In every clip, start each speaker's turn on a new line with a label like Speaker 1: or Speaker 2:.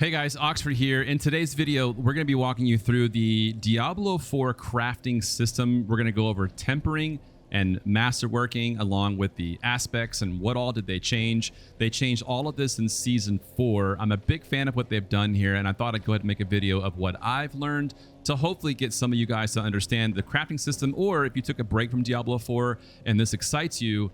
Speaker 1: Hey guys, Oxford here. In today's video, we're going to be walking you through the Diablo 4 crafting system. We're going to go over tempering and masterworking along with the aspects and what all did they change. They changed all of this in season 4. I'm a big fan of what they've done here, and I thought I'd go ahead and make a video of what I've learned to hopefully get some of you guys to understand the crafting system, or if you took a break from Diablo 4 and this excites you,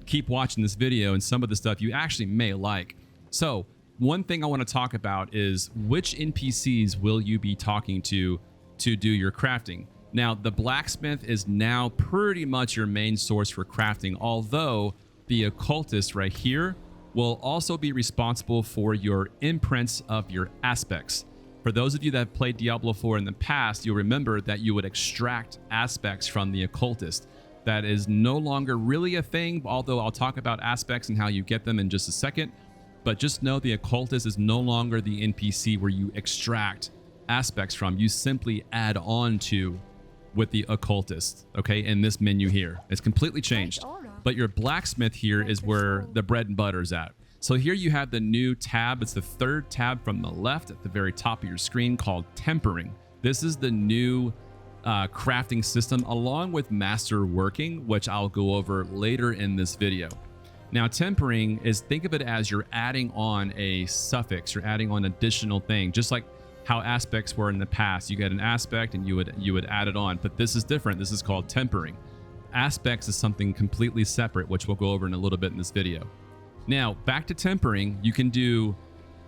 Speaker 1: keep watching this video and some of the stuff you actually may like. So one thing I want to talk about is which NPCs will you be talking to do your crafting. Now, the blacksmith is now pretty much your main source for crafting, although the occultist right here will also be responsible for your imprints of your aspects. For those of you that have played Diablo 4 in the past, you'll remember that you would extract aspects from the occultist. That is no longer really a thing, although I'll talk about aspects and how you get them in just a second. But just know the occultist is no longer the NPC where you extract aspects from. You simply add on to with the occultist, okay, in this menu here. It's completely changed. But your blacksmith here is where the bread and butter is at. So here you have the new tab. It's the third tab from the left at the very top of your screen called tempering. This is the new crafting system along with masterworking, which I'll go over later in this video. Now, tempering is, think of it as you're adding on a suffix, you're adding on additional thing, just like how aspects were in the past. You get an aspect and you would add it on, but this is different. This is called tempering. Aspects is something completely separate, which we'll go over in a little bit in this video. Now, back to tempering, you can do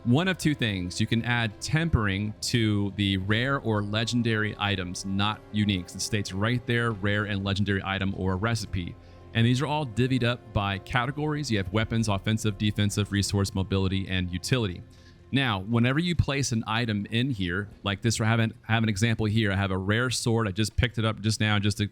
Speaker 1: one of two things. You can add tempering to the rare or legendary items, not uniques. It states right there, rare and legendary item or recipe. And these are all divvied up by categories. You have weapons, offensive, defensive, resource, mobility, and utility. Now, whenever you place an item in here, like this, I have an example here. I have a rare sword. I just picked it up just now, just to,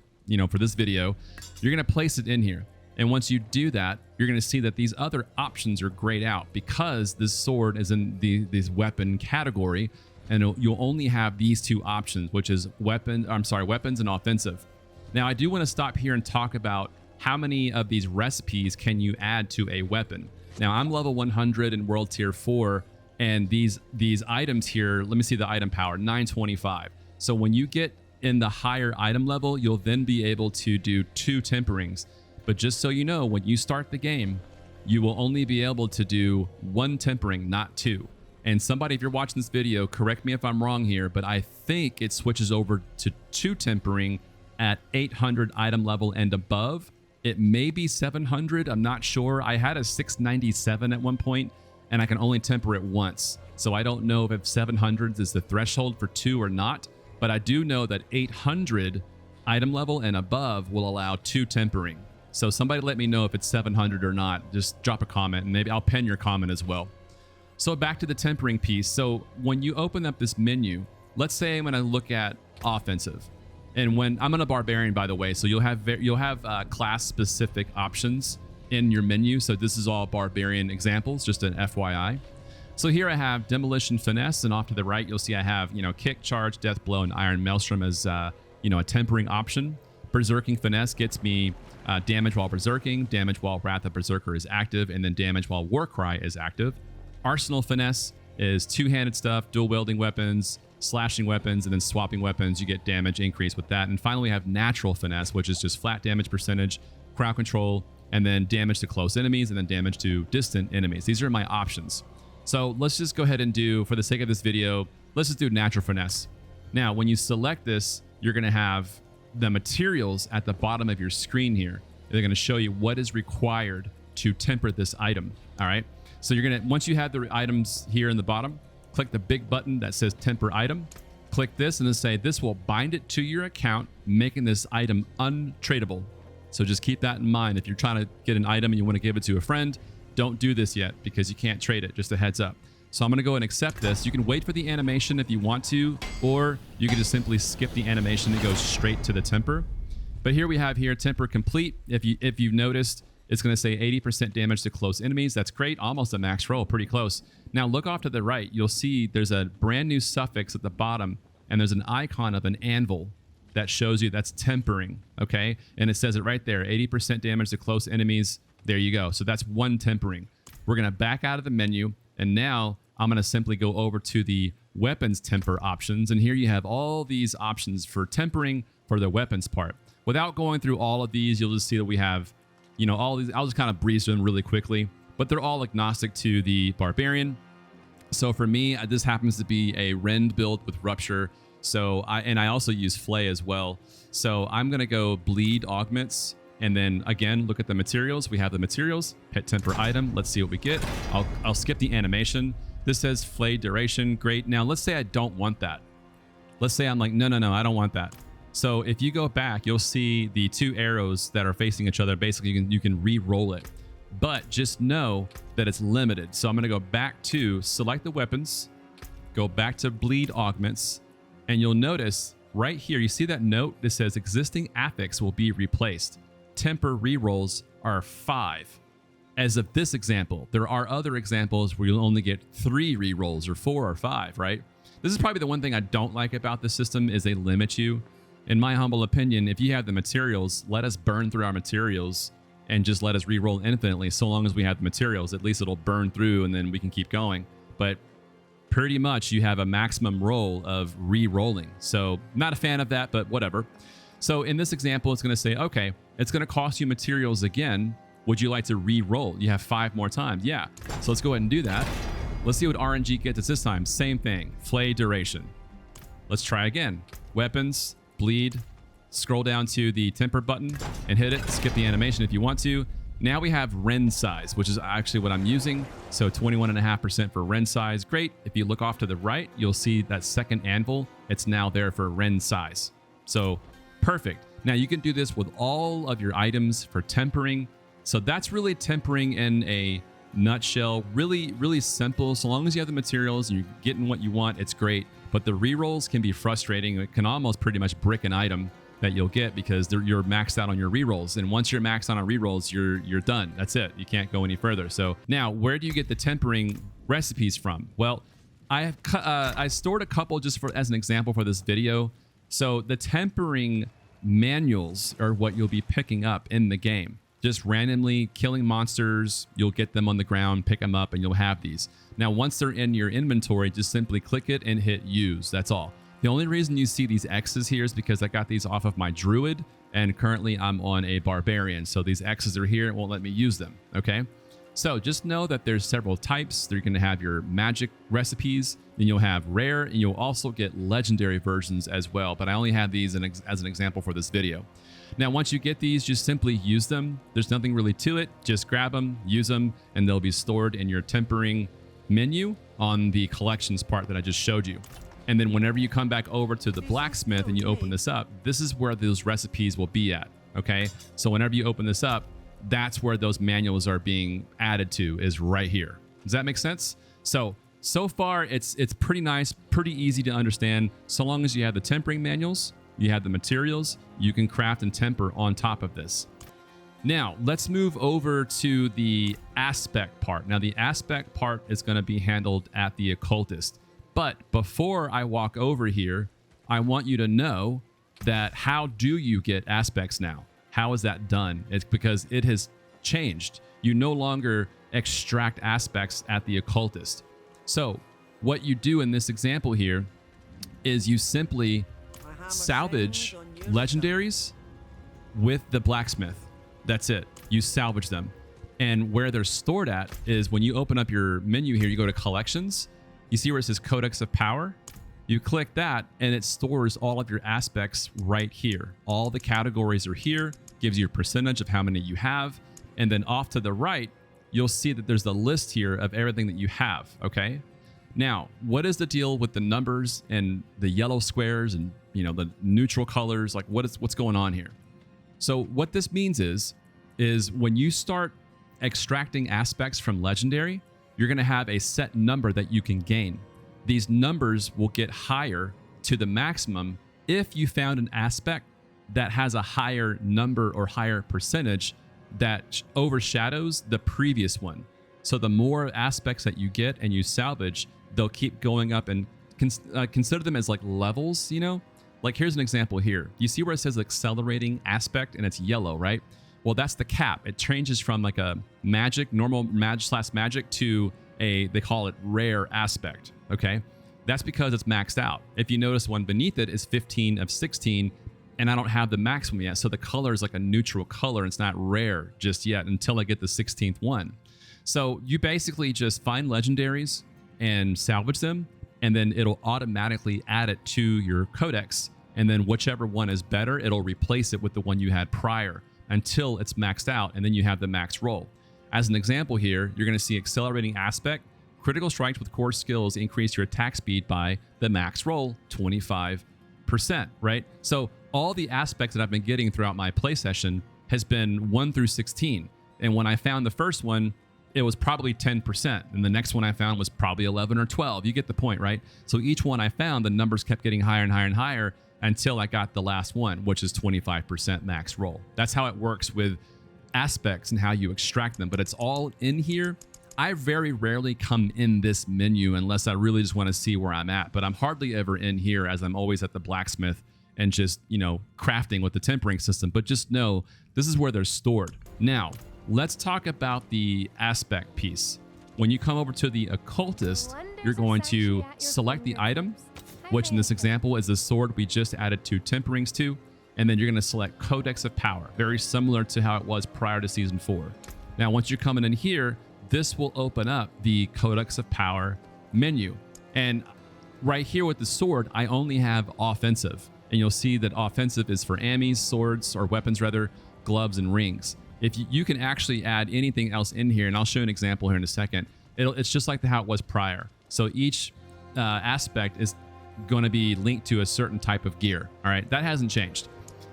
Speaker 1: for this video. You're going to place it in here. And once you do that, you're going to see that these other options are grayed out because this sword is in this weapon category. And you'll only have these two options, which is weapons and offensive. Now, I do want to stop here and talk about how many of these recipes can you add to a weapon. Now, I'm level 100 in world tier 4, and these items here, let me see the item power, 925. So when you get in the higher item level, you'll then be able to do 2 temperings. But just so you know, when you start the game, you will only be able to do 1 tempering, not 2. And somebody, if you're watching this video, correct me if I'm wrong here, but I think it switches over to 2 tempering at 800 item level and above. It may be 700, I'm not sure. I had a 697 at one point, and I can only temper it once. So I don't know if 700 is the threshold for 2 or not, but I do know that 800 item level and above will allow 2 tempering. So somebody let me know if it's 700 or not. Just drop a comment, and maybe I'll pen your comment as well. So back to the tempering piece. So when you open up this menu, let's say I'm gonna look at offensive. And when I'm on a barbarian, by the way, so you'll have class specific options in your menu. So this is all barbarian examples, just an FYI. So here I have demolition finesse, and off to the right you'll see I have kick, charge, death blow, and iron maelstrom as a tempering option. Berserking finesse gets me damage while berserking, damage while wrath of berserker is active, and then damage while warcry is active. Arsenal finesse is two-handed stuff, dual wielding weapons, slashing weapons, and then swapping weapons. You get damage increase with that. And finally we have natural finesse, which is just flat damage percentage, crowd control, and then damage to close enemies, and then damage to distant enemies. These are my options. So let's just go ahead and do, for the sake of this video, let's just do natural finesse. Now, when you select this, you're going to have the materials at the bottom of your screen here. They're going to show you what is required to temper this item. All right. So you're going to, once you have the items here in the bottom, click the big button that says temper item. Click this and then say this will bind it to your account, making this item untradeable. So just keep that in mind. If you're trying to get an item and you want to give it to a friend, don't do this yet because you can't trade it. Just a heads up. So I'm going to go and accept this. You can wait for the animation if you want to, or you can just simply skip the animation and go straight to the temper. But here we have here temper complete. If you've noticed, it's going to say 80% damage to close enemies. That's great. Almost a max roll. Pretty close. Now look off to the right. You'll see there's a brand new suffix at the bottom, and there's an icon of an anvil that shows you that's tempering. Okay. And it says it right there. 80% damage to close enemies. There you go. So that's 1 tempering. We're going to back out of the menu. And now I'm going to simply go over to the weapons temper options. And here you have all these options for tempering for the weapons part. Without going through all of these, you'll just see that we have, you know, all these. I'll just kind of breeze through them really quickly, but they're all agnostic to the barbarian. So for me, this happens to be a rend build with rupture. So I also use flay as well. So I'm going to go bleed augments. And then again, look at the materials. We have the materials, hit temper item. Let's see what we get. I'll skip the animation. This says flay duration. Great. Now let's say I don't want that. Let's say I'm like, no, I don't want that. So if you go back, you'll see the two arrows that are facing each other. Basically, you can re-roll it, but just know that it's limited. So I'm going to go back to select the weapons, go back to bleed augments, and you'll notice right here, you see that note that says existing affix will be replaced. Temper re-rolls are 5. As of this example, there are other examples where you'll only get 3 re-rolls or 4 or 5, right? This is probably the one thing I don't like about the system is they limit you. In my humble opinion, if you have the materials, let us burn through our materials and just let us re-roll infinitely. So long as we have the materials, at least it'll burn through and then we can keep going. But pretty much you have a maximum roll of re-rolling. So not a fan of that, but whatever. So in this example, it's going to say, okay, it's going to cost you materials again. Would you like to re-roll? You have 5 more times. Yeah. So let's go ahead and do that. Let's see what RNG gets us this time. Same thing, flay duration. Let's try again. Weapons, bleed, scroll down to the temper button and hit it. Skip the animation if you want to. Now we have rend size, which is actually what I'm using. So 21.5% for rend size. Great. If you look off to the right, you'll see that second anvil. It's now there for rend size. So perfect. Now you can do this with all of your items for tempering. So that's really tempering in a nutshell. Really, really simple. So long as you have the materials and you're getting what you want, it's great. But the rerolls can be frustrating. It can almost pretty much brick an item that you'll get because you're maxed out on your rerolls. And once you're maxed out on rerolls, you're done. That's it. You can't go any further. So now, where do you get the tempering recipes from? Well, I stored a couple just as an example for this video. So the tempering manuals are what you'll be picking up in the game. Just randomly killing monsters, you'll get them on the ground, pick them up, and you'll have these. Now, once they're in your inventory, just simply click it and hit use. That's all. The only reason you see these X's here is because I got these off of my druid, and currently I'm on a barbarian. So these X's are here, it won't let me use them, okay? So just know that there's several types. You're going to have your magic recipes, then you'll have rare, and you'll also get legendary versions as well. But I only have these as an example for this video. Now, once you get these, just simply use them. There's nothing really to it. Just grab them, use them, and they'll be stored in your tempering menu on the collections part that I just showed you. And then whenever you come back over to the blacksmith and you open this up, this is where those recipes will be at, okay? So whenever you open this up, that's where those manuals are being added to, is right here. Does that make sense? So far, it's pretty nice, pretty easy to understand. So long as you have the tempering manuals, you have the materials, you can craft and temper on top of this. Now, let's move over to the aspect part. Now, the aspect part is going to be handled at the occultist. But before I walk over here, I want you to know that how do you get aspects now? How is that done? It's because it has changed. You no longer extract aspects at the occultist. So what you do in this example here is you simply salvage legendaries with the blacksmith. That's it. You salvage them. And where they're stored at is when you open up your menu here, you go to collections. You see where it says Codex of Power? You click that and it stores all of your aspects right here. All the categories are here, gives you a percentage of how many you have. And then off to the right, you'll see that there's the list here of everything that you have, okay? Now, what is the deal with the numbers and the yellow squares and, you know, the neutral colors? Like what's going on here? So what this means is when you start extracting aspects from legendary, you're going to have a set number that you can gain. These numbers will get higher to the maximum if you found an aspect that has a higher number or higher percentage that overshadows the previous one. So the more aspects that you get and you salvage, they'll keep going up, and consider them as like levels, you know? Like here's an example here. You see where it says accelerating aspect and it's yellow, right? Well, that's the cap. It changes from like a magic, normal magic to they call it rare aspect, okay? That's because it's maxed out. If you notice, one beneath it is 15 of 16, and I don't have the maximum yet. So the color is like a neutral color. It's not rare just yet until I get the 16th one. So you basically just find legendaries and salvage them, and then it'll automatically add it to your codex. And then whichever one is better, it'll replace it with the one you had prior until it's maxed out, and then you have the max roll. As an example here, you're going to see accelerating aspect. Critical strikes with core skills increase your attack speed by the max roll 25%, right? So all the aspects that I've been getting throughout my play session has been 1 through 16. And when I found the first one, it was probably 10%. And the next one I found was probably 11 or 12. You get the point, right? So each one I found, the numbers kept getting higher and higher and higher until I got the last one, which is 25% max roll. That's how it works with aspects and how you extract them, but it's all in here. I very rarely come in this menu unless I really just want to see where I'm at, but I'm hardly ever in here, as I'm always at the blacksmith and just, you know, crafting with the tempering system. But just know this is where they're stored. Now, let's talk about the aspect piece. When you come over to the occultist, you're going to select the item, which in this example is the sword we just added 2 temperings to. And then you're going to select Codex of Power, very similar to how it was prior to Season 4. Now, once you're coming in here, this will open up the Codex of Power menu. And right here with the sword, I only have offensive. And you'll see that offensive is for ammies, swords, or weapons rather, gloves, and rings. If you can actually add anything else in here, and I'll show you an example here in a second, it's just like how it was prior. So each aspect is going to be linked to a certain type of gear. All right, that hasn't changed.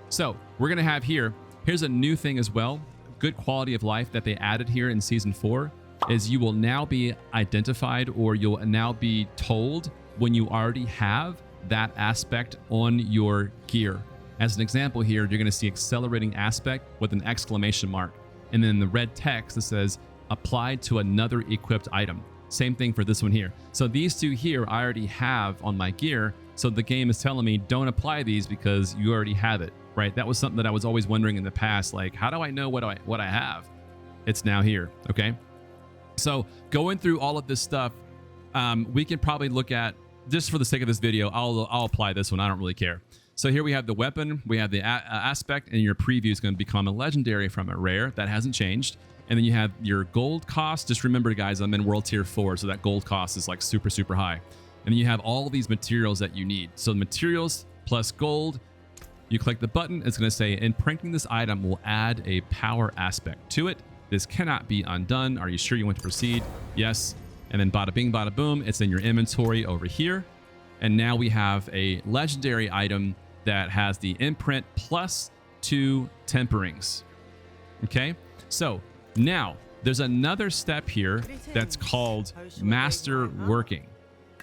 Speaker 1: So we're going to have here's a new thing as well. Good quality of life that they added here in Season 4 is you will now be identified, or you'll now be told when you already have that aspect on your gear. As an example here, you're going to see accelerating aspect with an exclamation mark. And then the red text that says applied to another equipped item. Same thing for this one here. So these two here I already have on my gear. So the game is telling me don't apply these because you already have it. Right? That was something that I was always wondering in the past, like, how do I know what I have? It's now here, okay? So going through all of this stuff, we can probably look at, just for the sake of this video, I'll apply this one. I don't really care. So here we have the weapon, we have the aspect, and your preview is going to become a legendary from a rare. That hasn't changed. And then you have your gold cost. Just remember, guys, I'm in World Tier 4, so that gold cost is like super, super high. And then you have all these materials that you need. So materials plus gold. You click the button, it's going to say, imprinting this item will add a power aspect to it. This cannot be undone. Are you sure you want to proceed? Yes. And then bada bing, bada boom, it's in your inventory over here. And now we have a legendary item that has the imprint plus 2 temperings. Okay, so now there's another step here that's called Masterworking.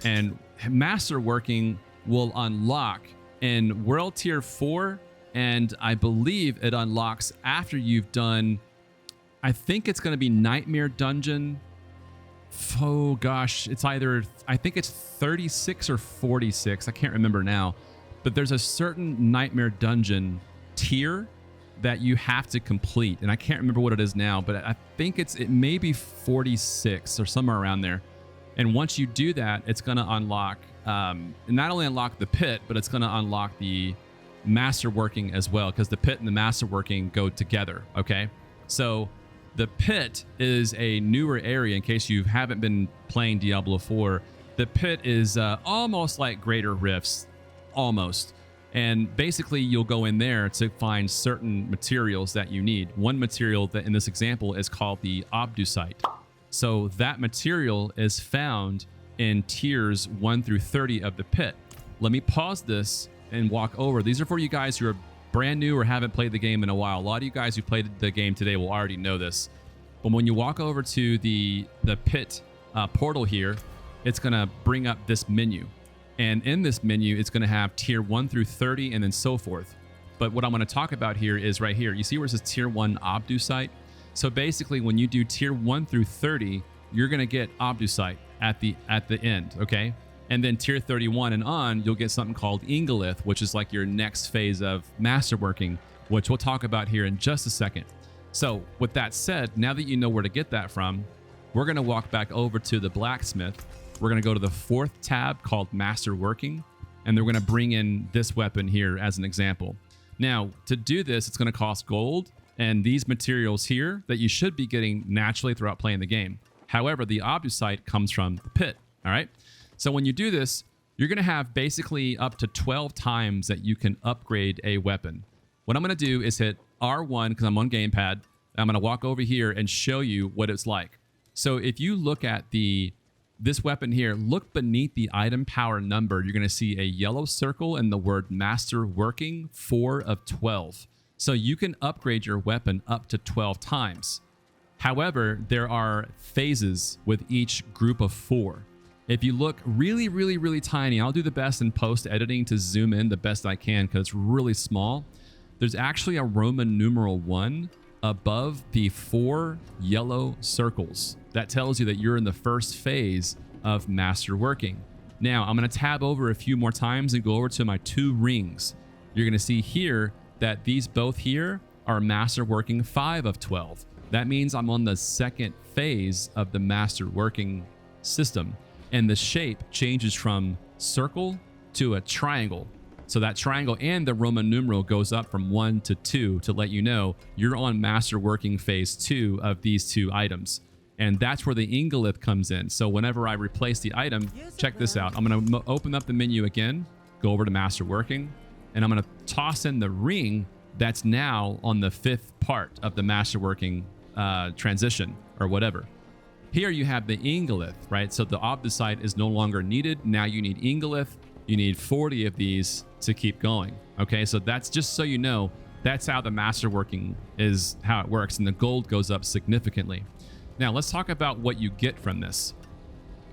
Speaker 1: And Masterworking will unlock in World Tier 4, and I believe it unlocks after you've done, I think it's going to be Nightmare Dungeon. Oh gosh, it's either, I think it's 36 or 46. I can't remember now. But there's a certain Nightmare Dungeon tier that you have to complete, and I can't remember what it is now, but I think it may be 46 or somewhere around there. And once you do that, it's going to unlock, not only unlock the pit, but it's going to unlock the Masterworking as well, because the pit and the Masterworking go together, okay? So the pit is a newer area in case you haven't been playing Diablo 4. The pit is almost like Greater Rifts, almost. And basically, you'll go in there to find certain materials that you need. One material that in this example is called the Obdusite. So that material is found in tiers 1 through 30 of the pit. Let me pause this and walk over. These are for you guys who are brand new or haven't played the game in a while. A lot of you guys who played the game today will already know this. But when you walk over to the pit portal here, it's going to bring up this menu. And in this menu, it's going to have tier 1 through 30 and then so forth. But what I'm going to talk about here is right here. You see where it says tier 1 Obdusite? So basically, when you do tier 1 through 30, you're going to get Obdusite at the end, okay? And then tier 31 and on, you'll get something called Ingolith, which is like your next phase of Masterworking, which we'll talk about here in just a second. So with that said, now that you know where to get that from, we're going to walk back over to the blacksmith. We're going to go to the 4th tab called Masterworking, and they're going to bring in this weapon here as an example. Now, to do this, it's going to cost gold and these materials here that you should be getting naturally throughout playing the game. However, the obusite comes from the pit, all right? So when you do this, you're going to have basically up to 12 times that you can upgrade a weapon. What I'm going to do is hit R1 because I'm on gamepad. I'm going to walk over here and show you what it's like. So if you look at this weapon here, look beneath the item power number, you're going to see a yellow circle and the word Masterworking 4 of 12. So you can upgrade your weapon up to 12 times. However, there are phases with each group of 4. If you look really, really, really tiny, I'll do the best in post editing to zoom in the best I can because it's really small. There's actually a Roman numeral 1 above the 4 yellow circles. That tells you that you're in the first phase of Masterworking. Now, I'm going to tab over a few more times and go over to my 2 rings. You're going to see here that these both here are Masterworking 5 of 12. That means I'm on the 2nd phase of the Masterworking system. And the shape changes from circle to a triangle. So that triangle and the Roman numeral goes up from 1 to 2 to let you know you're on Masterworking phase 2 of these 2 items. And that's where the ingolith comes in. So whenever I replace the item, check this out. I'm going to open up the menu again, go over to Masterworking, and I'm going to toss in the ring that's now on the 5th part of the Masterworking transition or whatever. Here you have the ingolith, right? So the obusite is no longer needed. Now you need ingolith. You need 40 of these to keep going. Okay, so that's just so you know, that's how the Masterworking is, how it works. And the gold goes up significantly. Now let's talk about what you get from this.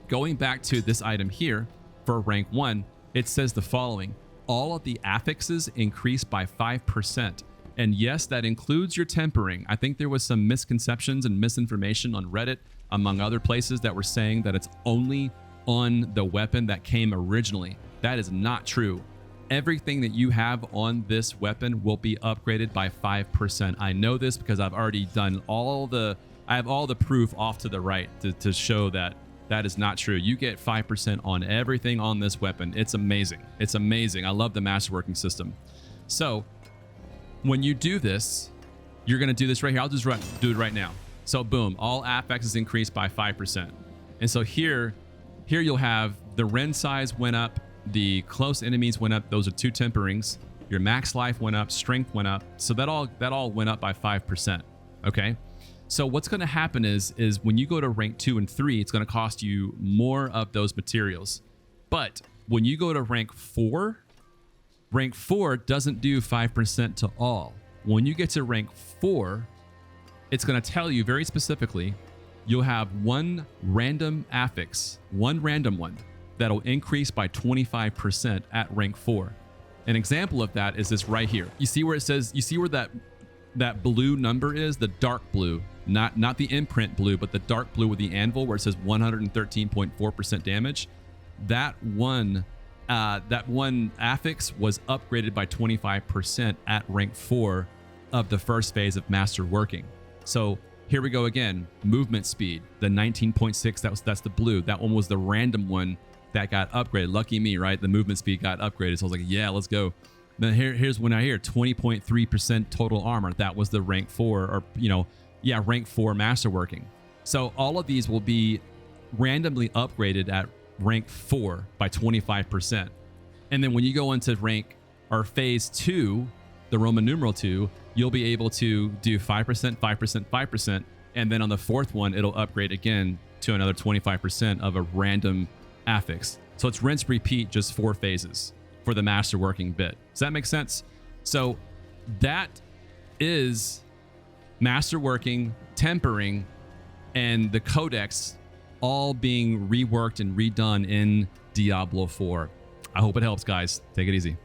Speaker 1: Going back to this item here for rank 1, it says the following: all of the affixes increase by 5%. And yes, that includes your tempering. I think there was some misconceptions and misinformation on Reddit, among other places, that were saying that it's only on the weapon that came originally. That is not true. Everything that you have on this weapon will be upgraded by 5%. I know this because I've already done I have all the proof off to the right to show that that is not true. You get 5% on everything on this weapon. It's amazing. It's amazing. I love the Masterworking system. So when you do this, you're going to do this right here. I'll just do it right now. So boom, all affixes increased by 5%. And so here you'll have the rend size went up, the close enemies went up. Those are 2 temperings. Your max life went up, strength went up. So that all went up by 5%. Okay. So what's going to happen is when you go to rank 2 and 3, it's going to cost you more of those materials. But when you go to rank 4 doesn't do 5% to all. When you get to rank 4, it's going to tell you very specifically, you'll have 1 random affix, 1 random one, that'll increase by 25% at rank 4. An example of that is this right here. You see where it says, you see where that blue number is, the dark blue, not the imprint blue, but the dark blue with the anvil where it says 113.4% damage. That one affix was upgraded by 25% at rank 4 of the first phase of Masterworking. So here we go again. Movement speed, the 19.6, that's the blue. That one was the random one that got upgraded. Lucky me, right? The movement speed got upgraded. So I was like, yeah, let's go. Then here's one out here, 20.3% total armor. That was the rank 4 or, rank 4 Masterworking. So all of these will be randomly upgraded at rank 4 by 25%. And then when you go into rank or phase 2, the Roman numeral 2, you'll be able to do 5%, 5%, 5%. And then on the 4th one, it'll upgrade again to another 25% of a random affix. So it's rinse, repeat, just 4 phases for the Masterworking bit. Does that make sense? So that is Masterworking, tempering, and the Codex all being reworked and redone in Diablo 4. I hope it helps, guys. Take it easy.